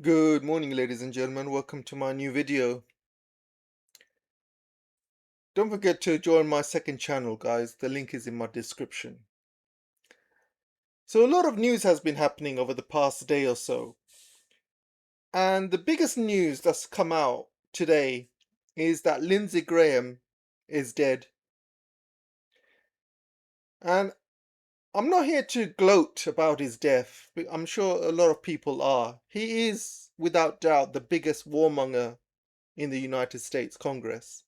Good morning, ladies and gentlemen. Welcome to my new video. Don't forget to join my second channel, guys. The link is in my description. So a lot of news has been happening over the past day or so. And the biggest news that's come out today is that Lindsey Graham is dead. And I'm not here to gloat about his death. I'm sure a lot of people are. He is, without doubt, the biggest warmonger in the United States Congress.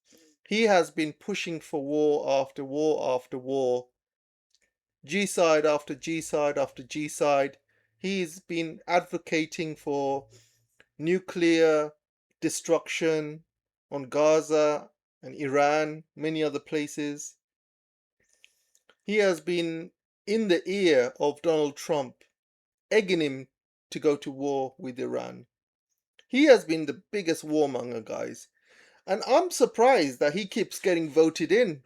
He has been pushing for war after war after war, G-side after G-side after G-side. He's been advocating for nuclear destruction on Gaza and Iran, many other places. He has been in the ear of Donald Trump, egging him to go to war with Iran. He has been the biggest warmonger, guys. And I'm surprised that he keeps getting voted in.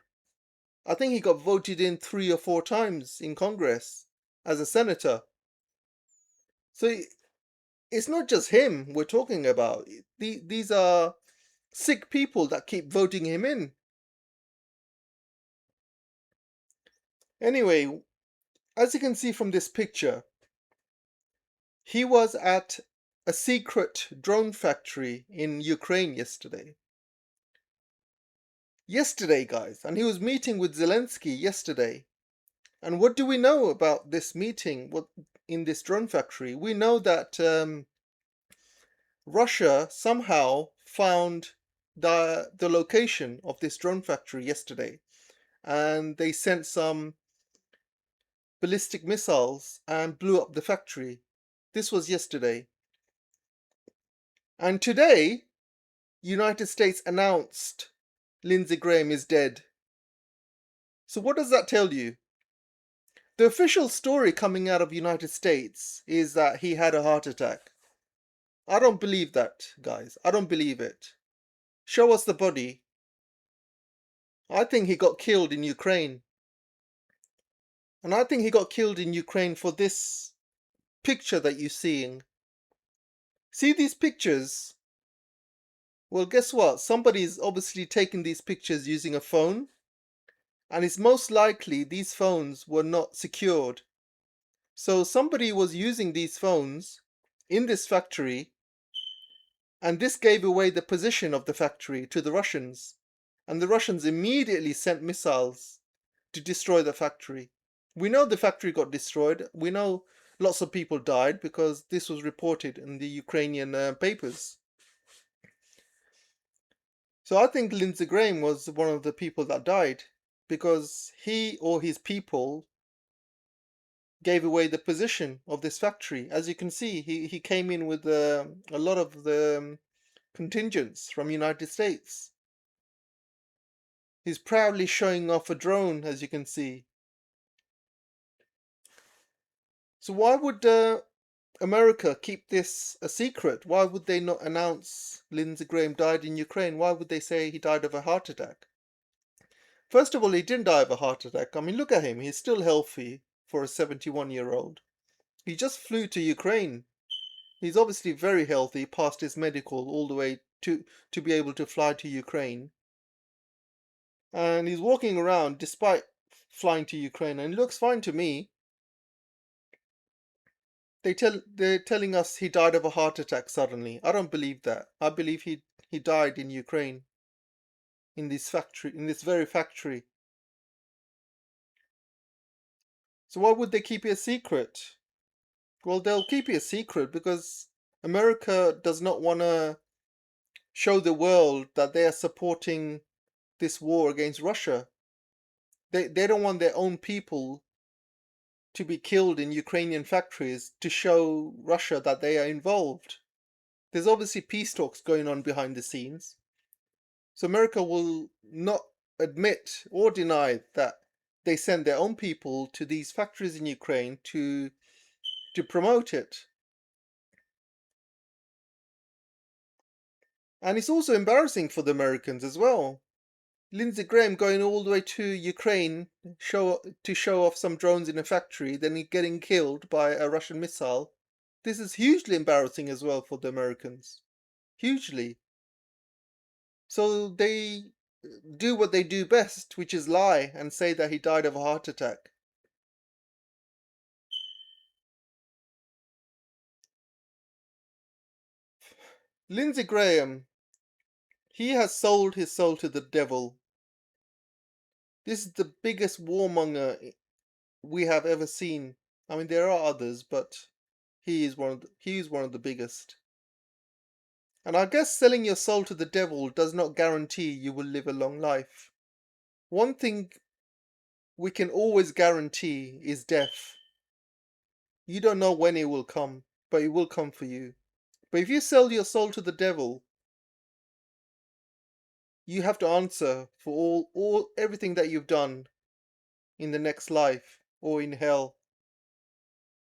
I think he got voted in 3 or 4 times in Congress as a senator. So it's not just him we're talking about. These are sick people that keep voting him in. Anyway, as you can see from this picture, he was at a secret drone factory in Ukraine yesterday. Guys, and he was meeting with Zelensky yesterday. And what do we know about this meeting in this drone factory? We know that Russia somehow found the location of this drone factory yesterday, and they sent some ballistic missiles and blew up the factory. This was yesterday. And today, United States announced Lindsey Graham is dead. So what does that tell you? The official story coming out of United States is that he had a heart attack. I don't believe that, guys. I don't believe it. Show us the body. I think he got killed in Ukraine. And I think he got killed in Ukraine for this picture that you're seeing. See these pictures? Well, guess what? Somebody's obviously taken these pictures using a phone. And it's most likely these phones were not secured. So somebody was using these phones in this factory, and this gave away the position of the factory to the Russians. And the Russians immediately sent missiles to destroy the factory. We know the factory got destroyed. We know lots of people died because this was reported in the Ukrainian papers. So I think Lindsey Graham was one of the people that died because he or his people gave away the position of this factory. As you can see, he came in with a lot of the contingents from United States. He's proudly showing off a drone, as you can see. So why would America keep this a secret? Why would they not announce Lindsey Graham died in Ukraine? Why would they say he died of a heart attack? First of all, he didn't die of a heart attack. I mean, look at him. He's still healthy for a 71-year-old. He just flew to Ukraine. He's obviously very healthy, passed his medical all the way to be able to fly to Ukraine. And he's walking around despite flying to Ukraine, and it looks fine to me. They're telling us he died of a heart attack suddenly. I don't believe that. I believe he died in Ukraine, in this factory, in this very factory. So why would they keep it a secret? Well, they'll keep it a secret because America does not want to show the world that they are supporting this war against Russia. They don't want their own people to be killed in Ukrainian factories to show Russia that they are involved. There's obviously peace talks going on behind the scenes. So America will not admit or deny that they send their own people to these factories in Ukraine to promote it. And it's also embarrassing for the Americans as well. Lindsey Graham going all the way to Ukraine to show off some drones in a factory, then getting killed by a Russian missile. This is hugely embarrassing as well for the Americans. Hugely. So they do what they do best, which is lie and say that he died of a heart attack. Lindsey Graham, he has sold his soul to the devil. This is the biggest warmonger we have ever seen. I mean, there are others, but he is one of the biggest. And I guess selling your soul to the devil does not guarantee you will live a long life. One thing we can always guarantee is death. You don't know when it will come, but it will come for you. But if you sell your soul to the devil, you have to answer for everything that you've done in the next life or in hell.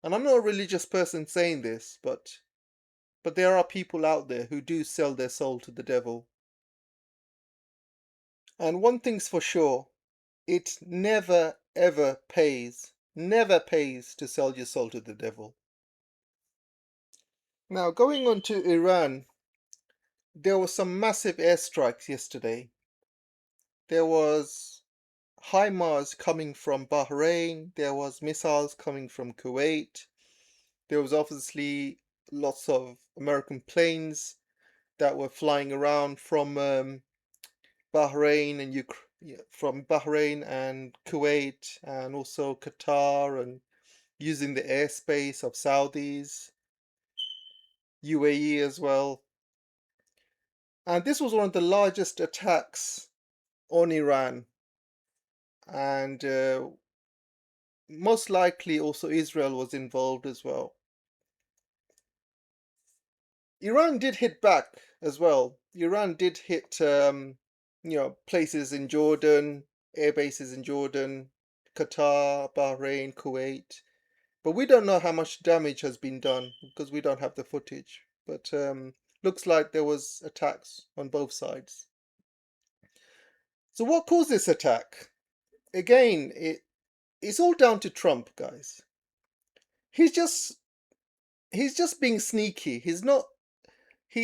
And I'm not a religious person saying this, but there are people out there who do sell their soul to the devil. And one thing's for sure, it never ever pays, never pays to sell your soul to the devil. Now, going on to Iran, there were some massive airstrikes yesterday. There was HIMARS coming from Bahrain, there was missiles coming from Kuwait, there was obviously lots of American planes that were flying around from Bahrain and from Bahrain and Kuwait and also Qatar, and using the airspace of Saudis, UAE as well. And this was one of the largest attacks on Iran, and most likely also Israel was involved as well. Iran did hit back as well. Iran did hit places in Jordan, air bases in Jordan, Qatar, Bahrain, Kuwait. But we don't know how much damage has been done because we don't have the footage. But looks like there was attacks on both sides. So what caused this attack? Again, it's all down to Trump, guys. He's just being sneaky. He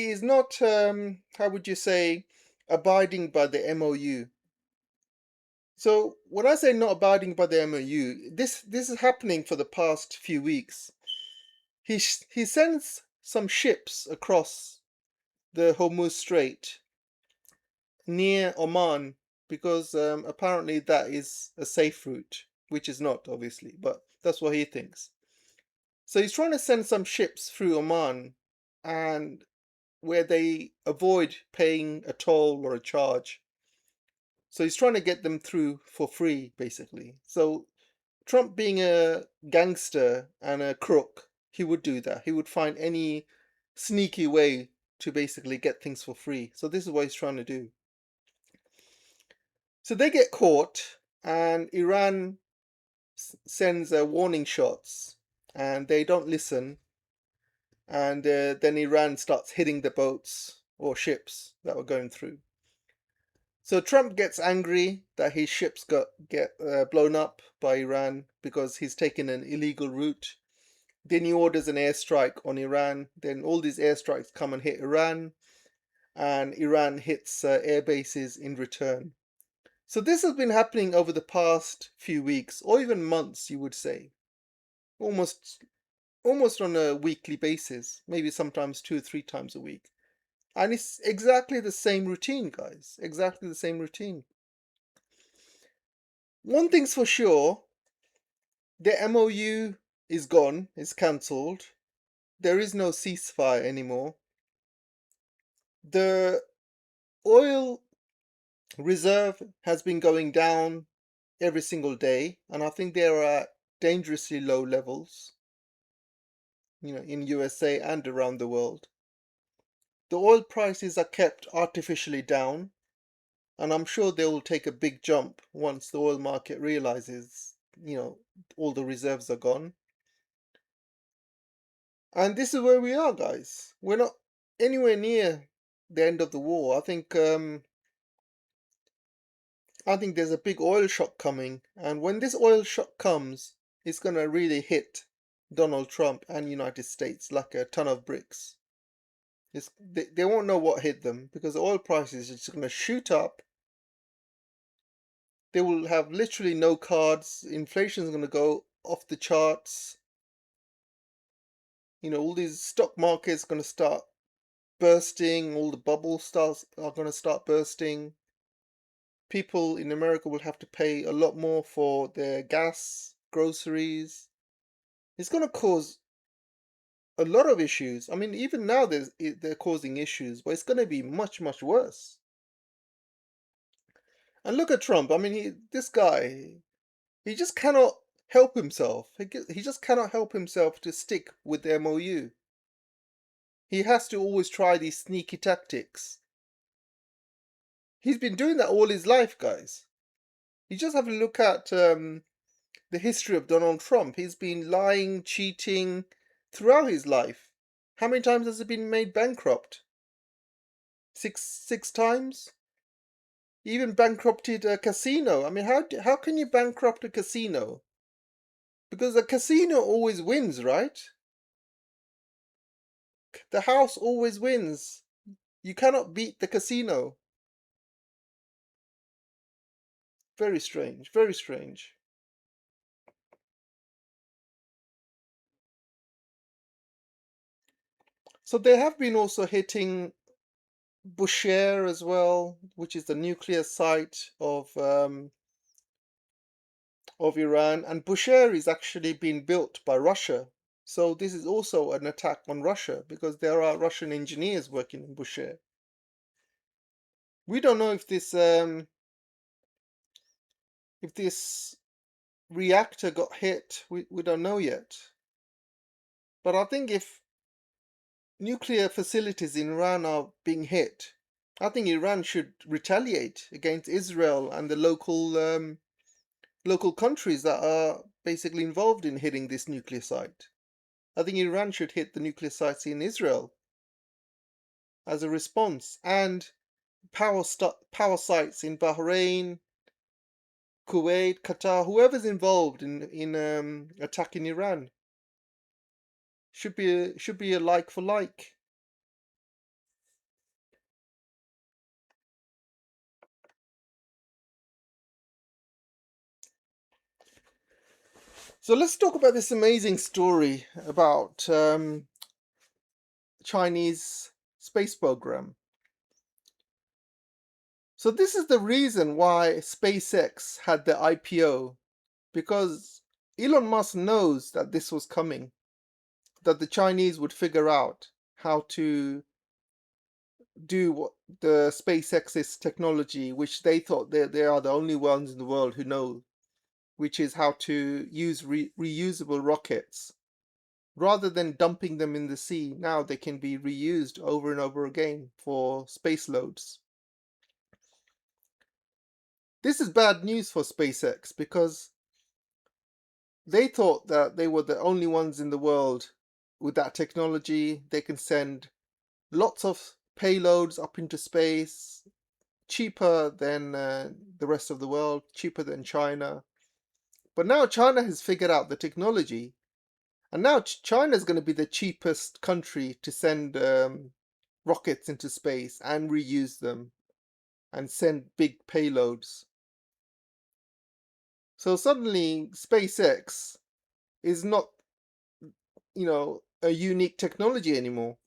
is not how would you say, abiding by the MOU. So when I say not abiding by the MOU, this is happening for the past few weeks. He sends some ships across the Hormuz Strait near Oman because apparently that is a safe route, which is not, obviously, but that's what he thinks. So he's trying to send some ships through Oman, and where they avoid paying a toll or a charge. So he's trying to get them through for free, basically. So Trump, being a gangster and a crook, he would do that. He would find any sneaky way to basically get things for free. So this is what he's trying to do. So they get caught, and Iran sends warning shots, and they don't listen. And then Iran starts hitting the boats or ships that were going through. So Trump gets angry that his ships get blown up by Iran because he's taken an illegal route. Then he orders an airstrike on Iran. Then all these airstrikes come and hit Iran, and Iran hits air bases in return. So this has been happening over the past few weeks, or even months, you would say, almost on a weekly basis, maybe sometimes 2 or 3 times a week. And it's exactly the same routine, guys. Exactly the same routine. One thing's for sure, the MOU is gone, is cancelled. There is no ceasefire anymore. The oil reserve has been going down every single day, and I think they are at dangerously low levels, in USA and around the world. The oil prices are kept artificially down, and I'm sure they will take a big jump once the oil market realizes, all the reserves are gone. And this is where we are, guys. We're not anywhere near the end of the war. I think there's a big oil shock coming, and when this oil shock comes, it's gonna really hit Donald Trump and United States like a ton of bricks. They won't know what hit them because the oil prices are just going to shoot up. They will have literally no cards. Inflation is going to go off the charts. All these stock markets going to start bursting. All the bubbles are going to start bursting. People in America will have to pay a lot more for their gas, groceries. It's going to cause a lot of issues. I mean, even now they're causing issues, but it's going to be much, much worse. And look at Trump. I mean, this guy, he just cannot help himself. He just cannot help himself to stick with the MOU. He has to always try these sneaky tactics. He's been doing that all his life, guys. You just have to look at the history of Donald Trump. He's been lying, cheating throughout his life. How many times has he been made bankrupt? Six times? He even bankrupted a casino. I mean, how can you bankrupt a casino? Because a casino always wins, right? The house always wins. You cannot beat the casino. Very strange, very strange. So they have been also hitting Bushehr as well, which is the nuclear site of Iran, and Bushehr is actually being built by Russia. So this is also an attack on Russia because there are Russian engineers working in Bushehr. We don't know if this reactor got hit. We don't know yet. But I think if nuclear facilities in Iran are being hit, I think Iran should retaliate against Israel and the local countries that are basically involved in hitting this nuclear site. I think Iran should hit the nuclear sites in Israel as a response, and power sites in Bahrain, Kuwait, Qatar, whoever's involved in attacking Iran should be a like for like. So let's talk about this amazing story about Chinese space program. So this is the reason why SpaceX had the IPO, because Elon Musk knows that this was coming, that the Chinese would figure out how to do what the SpaceX's technology, which they thought they are the only ones in the world who know, which is how to use reusable rockets. Rather than dumping them in the sea, now they can be reused over and over again for space loads. This is bad news for SpaceX because they thought that they were the only ones in the world with that technology. They can send lots of payloads up into space, cheaper than the rest of the world, cheaper than China. But now China has figured out the technology, and now China is going to be the cheapest country to send rockets into space and reuse them and send big payloads. So suddenly SpaceX is not, a unique technology anymore,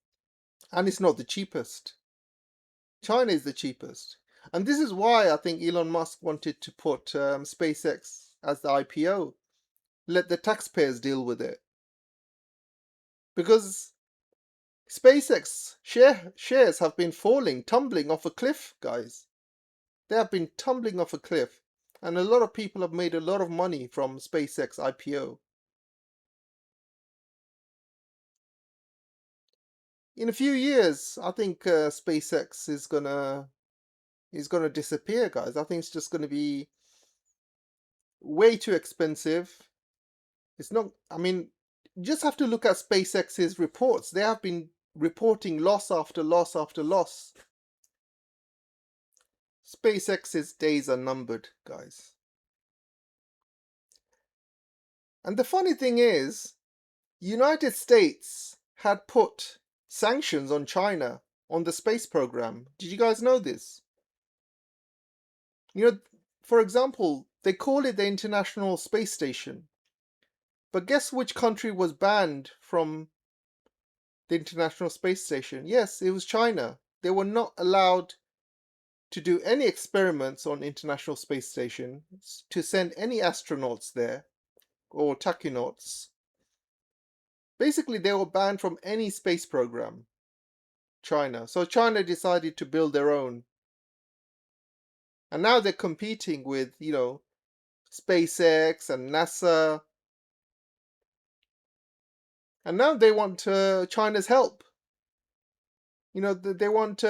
and it's not the cheapest. China is the cheapest. And this is why I think Elon Musk wanted to put SpaceX as the IPO. Let the taxpayers deal with it. Because SpaceX shares have been tumbling off a cliff, guys. They have been tumbling off a cliff. And a lot of people have made a lot of money from SpaceX IPO. In a few years, I think SpaceX is gonna disappear, guys. I think it's just gonna be way too expensive. It's not. I mean, you just have to look at SpaceX's reports. They have been reporting loss after loss after loss. SpaceX's days are numbered, guys. And the funny thing is, United States had put sanctions on China on the space program. Did you guys know this? You know, for example, they call it the International Space Station. But guess which country was banned from the International Space Station? Yes, it was China. They were not allowed to do any experiments on International Space Station, to send any astronauts there or tachynauts. Basically, they were banned from any space program, China. So China decided to build their own. And now they're competing with, SpaceX and NASA. And now they want China's help. They want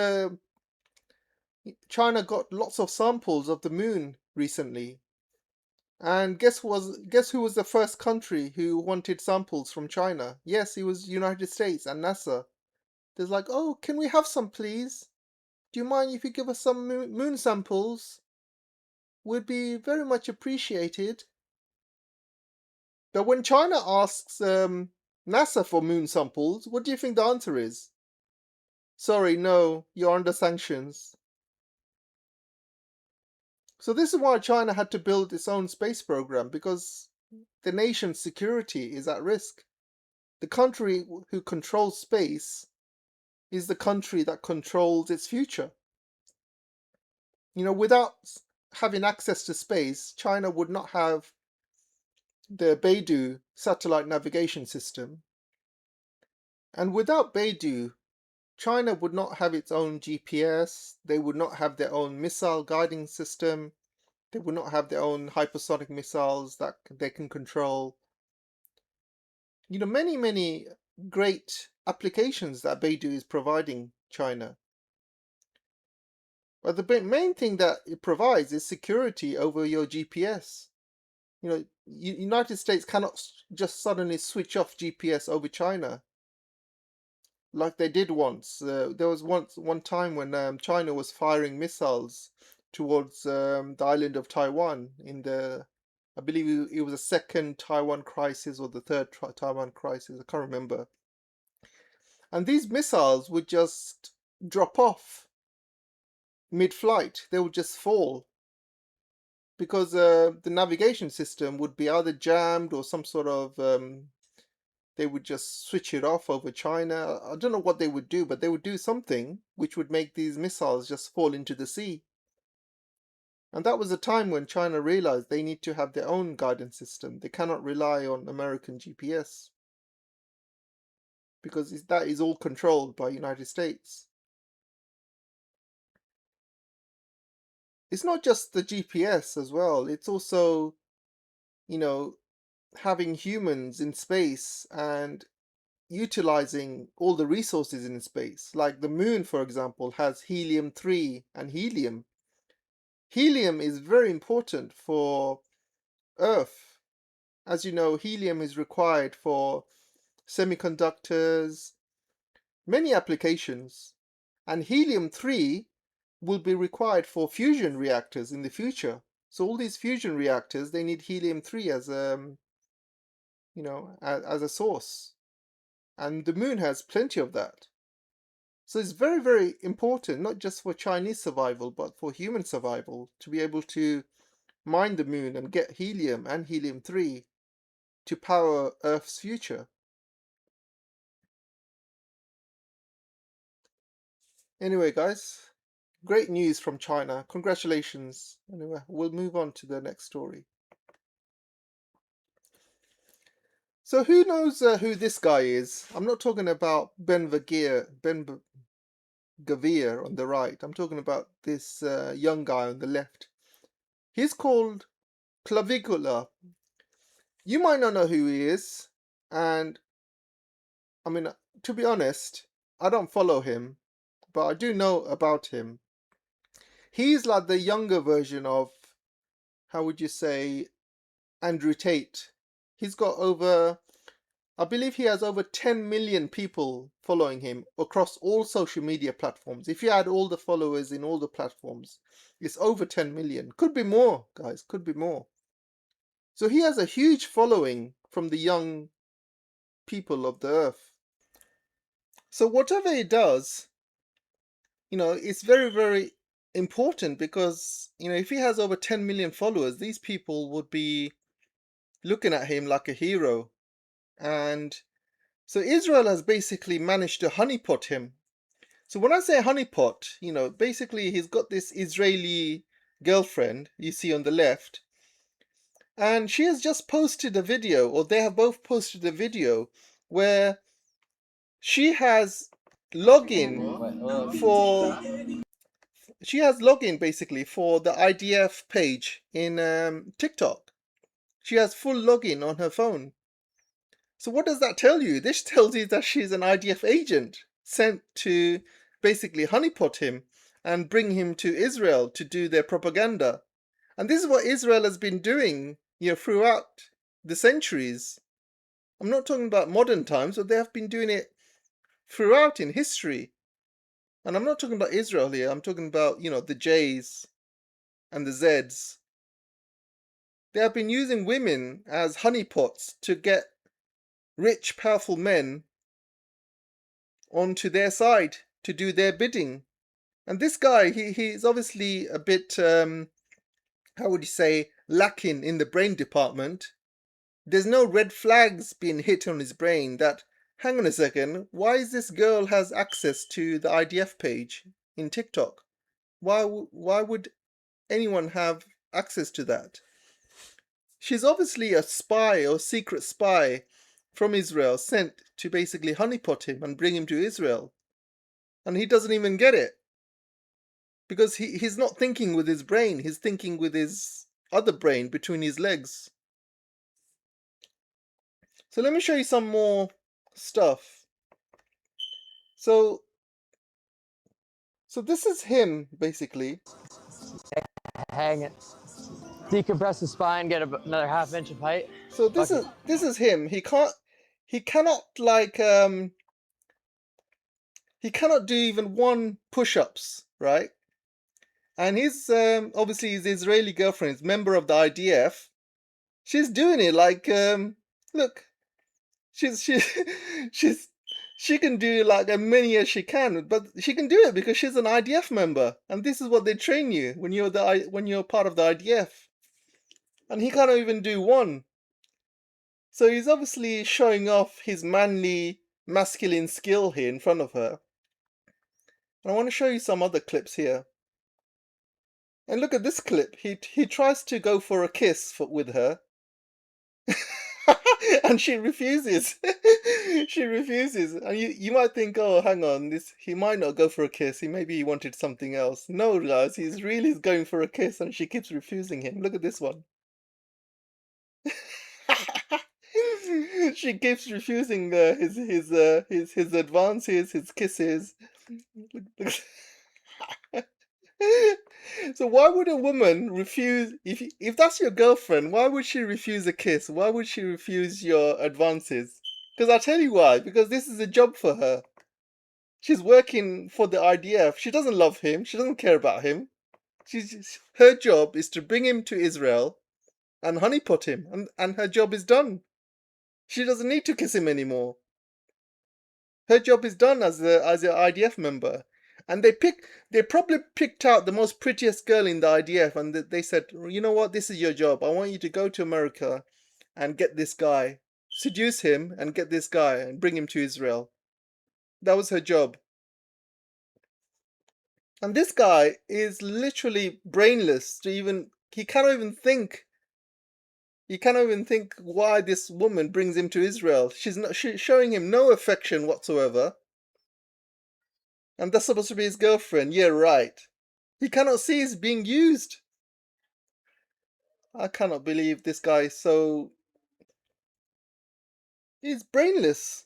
China got lots of samples of the moon recently. And guess who was the first country who wanted samples from China? Yes, it was United States and NASA. They're like, oh, can we have some, please? Do you mind if you give us some moon samples? Would be very much appreciated. But when China asks NASA for moon samples, what do you think the answer is? Sorry, no, you're under sanctions. So this is why China had to build its own space program, because the nation's security is at risk. The country who controls space is the country that controls its future. Without having access to space, China would not have the Beidou satellite navigation system. And without Beidou, China would not have its own GPS, they would not have their own missile guiding system, they would not have their own hypersonic missiles that they can control. Many, many great applications that Beidou is providing China. But the main thing that it provides is security over your GPS. United States cannot just suddenly switch off GPS over China like they did once. There was one time when China was firing missiles towards the island of Taiwan I believe it was the second Taiwan crisis or the third Taiwan crisis, I can't remember. And these missiles would just drop off mid-flight. They would just fall because the navigation system would be either jammed or some sort of they would just switch it off over China. I don't know what they would do, but they would do something which would make these missiles just fall into the sea. And that was a time when China realized they need to have their own guidance system. They cannot rely on American GPS because that is all controlled by United States. It's not just the GPS as well. It's also, having humans in space and utilizing all the resources in space. Like the moon, for example, has helium-3 and helium. Helium is very important for Earth. As you know, helium is required for semiconductors, many applications. And helium-3 will be required for fusion reactors in the future. So all these fusion reactors, they need helium-3 as as a source. And the moon has plenty of that. So it's very, very important, not just for Chinese survival, but for human survival, to be able to mine the moon and get helium and helium-3 to power Earth's future. Anyway, guys, great news from China. Congratulations. Anyway, we'll move on to the next story. So who knows who this guy is? I'm not talking about Ben Gavir on the right. I'm talking about this young guy on the left. He's called Clavicular. You might not know who he is, and I mean, to be honest, I don't follow him, but I do know about him. He's like the younger version of, how would you say, Andrew Tate. He's got I believe he has over 10 million people following him across all social media platforms. If you add all the followers in all the platforms, it's over 10 million. Could be more, guys, could be more. So he has a huge following from the young people of the earth. So whatever he does, it's very, very important, because, if he has over 10 million followers, these people would be looking at him like a hero. And so Israel has basically managed to honeypot him. So when I say honeypot, basically he's got this Israeli girlfriend you see on the left, and she has just posted a video, or they have both posted a video, where she has login basically for the IDF page in TikTok. She has full login on her phone. So what does that tell you? This tells you that she's an IDF agent sent to basically honeypot him and bring him to Israel to do their propaganda. And this is what Israel has been doing, throughout the centuries. I'm not talking about modern times, but they have been doing it throughout in history. And I'm not talking about Israel here. I'm talking about, the J's and the Z's. They have been using women as honeypots to get rich, powerful men onto their side to do their bidding. And this guy, he's obviously a bit, how would you say, lacking in the brain department. There's no red flags being hit on his brain that, hang on a second, why is this girl has access to the IDF page in TikTok? Why would anyone have access to that? She's obviously a spy or secret spy from Israel sent to basically honeypot him and bring him to Israel. And he doesn't even get it. Because he's not thinking with his brain, he's thinking with his other brain between his legs. So let me show you some more stuff. So this is him, basically. Hang it. Decompress the spine, get another half inch of height. So this is him. He cannot he cannot do even one push-ups, right? And his obviously his Israeli girlfriend is member of the IDF. She's doing it like look, she can do like as many as she can, but she can do it because she's an IDF member, and this is what they train you when you're part of the IDF. And he can't even do one. So he's obviously showing off his manly, masculine skill here in front of her. And I want to show you some other clips here. And look at this clip. He tries to go for a kiss with her. And she refuses. She refuses. And you might think, oh, hang on, he might not go for a kiss. Maybe he wanted something else. No, guys, he's really going for a kiss, and she keeps refusing him. Look at this one. She keeps refusing his advances, his kisses. So why would a woman refuse, if that's your girlfriend, why would she refuse a kiss? Why would she refuse your advances? Because I'll tell you why. Because this is a job for her. She's working for the IDF. She doesn't love him. She doesn't care about him. Her job is to bring him to Israel and honeypot him, and her job is done. She doesn't need to kiss him anymore. Her job is done as an IDF member. And they probably picked out the most prettiest girl in the IDF, and they said, you know what, this is your job. I want you to go to America and get this guy, seduce him and get this guy and bring him to Israel. That was her job. And this guy is literally brainless he cannot even think. He cannot even think why this woman brings him to Israel. She's showing him no affection whatsoever. And that's supposed to be his girlfriend. Yeah, right. He cannot see he's being used. I cannot believe this guy is so... He's brainless.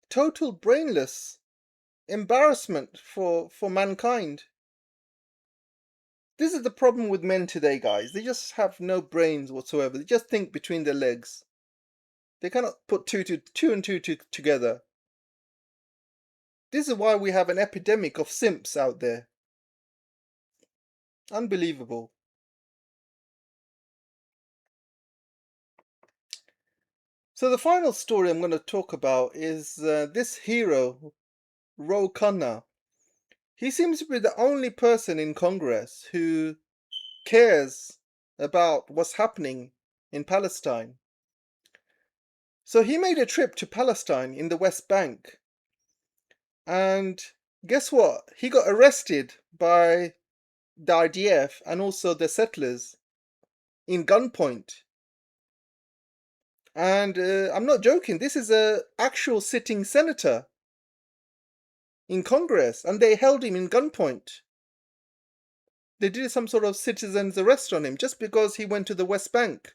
Total brainless. Embarrassment for mankind. This is the problem with men today, guys. They just have no brains whatsoever. They just think between their legs. They cannot put two and two together. This is why we have an epidemic of simps out there. Unbelievable. So the final story I'm going to talk about is this hero, Khanna. He seems to be the only person in Congress who cares about what's happening in Palestine. So he made a trip to Palestine in the West Bank, and guess what? He got arrested by the IDF and also the settlers in gunpoint. And I'm not joking, this is a actual sitting senator in Congress, and they held him in gunpoint. They did some sort of citizen's arrest on him just because he went to the West Bank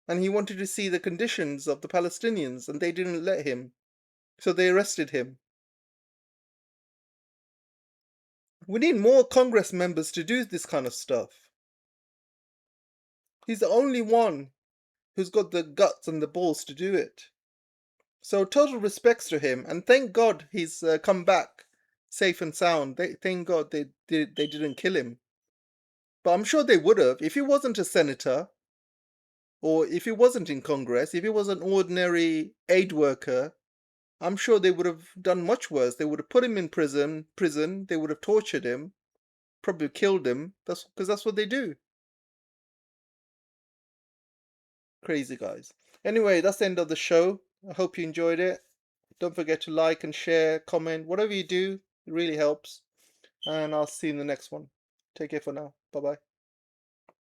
and he wanted to see the conditions of the Palestinians, and they didn't let him. So they arrested him. We need more Congress members to do this kind of stuff. He's the only one who's got the guts and the balls to do it. So total respects to him, and thank God he's come back safe and sound. Thank God they didn't kill him. But I'm sure they would have if he wasn't a senator, or if he wasn't in Congress, if he was an ordinary aid worker. I'm sure they would have done much worse. They would have put him in prison. They would have tortured him, probably killed him. That's because that's what they do. Crazy guys. Anyway, that's the end of the show. I hope you enjoyed it. Don't forget to like and share, comment, whatever you do. It really helps. And I'll see you in the next one. Take care for now. Bye bye.